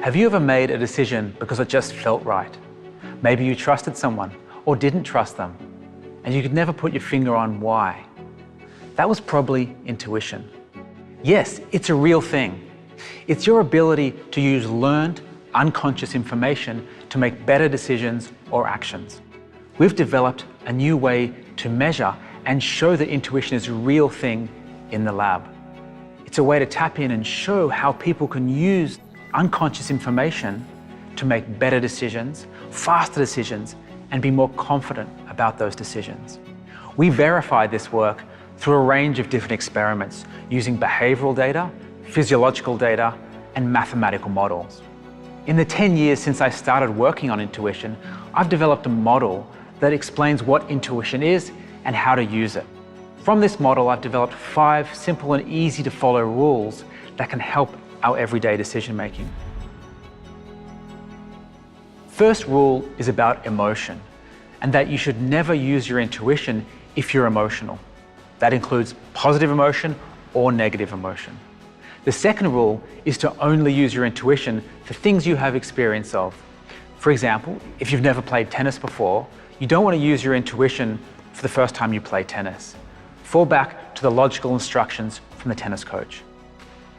Have you ever made a decision because it just felt right? Maybe you trusted someone or didn't trust them, and you could never put your finger on why. That was probably intuition. Yes, it's a real thing. It's your ability to use learned, unconscious information to make better decisions or actions. We've developed a new way to measure and show that intuition is a real thing in the lab. It's a way to tap in and show how people can use unconscious information to make better decisions, faster decisions, and be more confident about those decisions. We verify this work through a range of different experiments using behavioral data, physiological data, and mathematical models. In the 10 years since I started working on intuition, I've developed a model that explains what intuition is and how to use it. From this model, I've developed 5 simple and easy to follow rules that can help our everyday decision making. First rule is about emotion, and that you should never use your intuition if you're emotional. That includes positive emotion or negative emotion. The second rule is to only use your intuition for things you have experience of. For example, if you've never played tennis before, you don't want to use your intuition for the first time you play tennis. Fall back to the logical instructions from the tennis coach.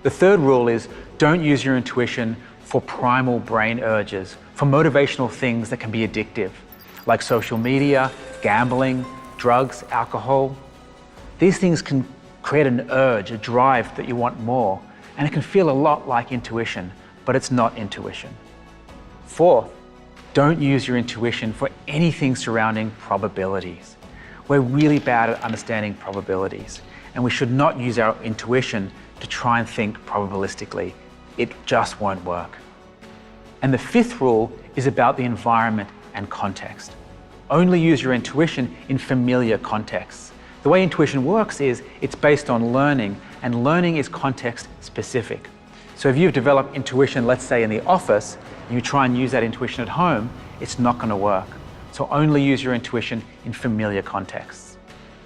The third rule is don't use your intuition for primal brain urges, for motivational things that can be addictive, like social media, gambling, drugs, alcohol. These things can create an urge, a drive that you want more, and it can feel a lot like intuition, but it's not intuition. Fourth, don't use your intuition for anything surrounding probabilities. We're really bad at understanding probabilities, and we should not use our intuition to try and think probabilistically. It just won't work. And the fifth rule is about the environment and context. Only use your intuition in familiar contexts. The way intuition works is it's based on learning, and learning is context specific. So if you've developed intuition, let's say in the office, and you try and use that intuition at home, it's not going to work. So only use your intuition in familiar contexts.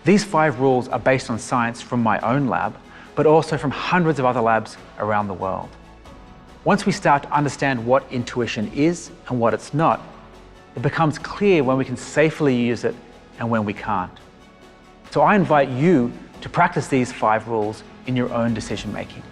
These 5 rules are based on science from my own lab, but also from hundreds of other labs around the world. Once we start to understand what intuition is and what it's not, it becomes clear when we can safely use it and when we can't. So I invite you to practice these 5 rules in your own decision making.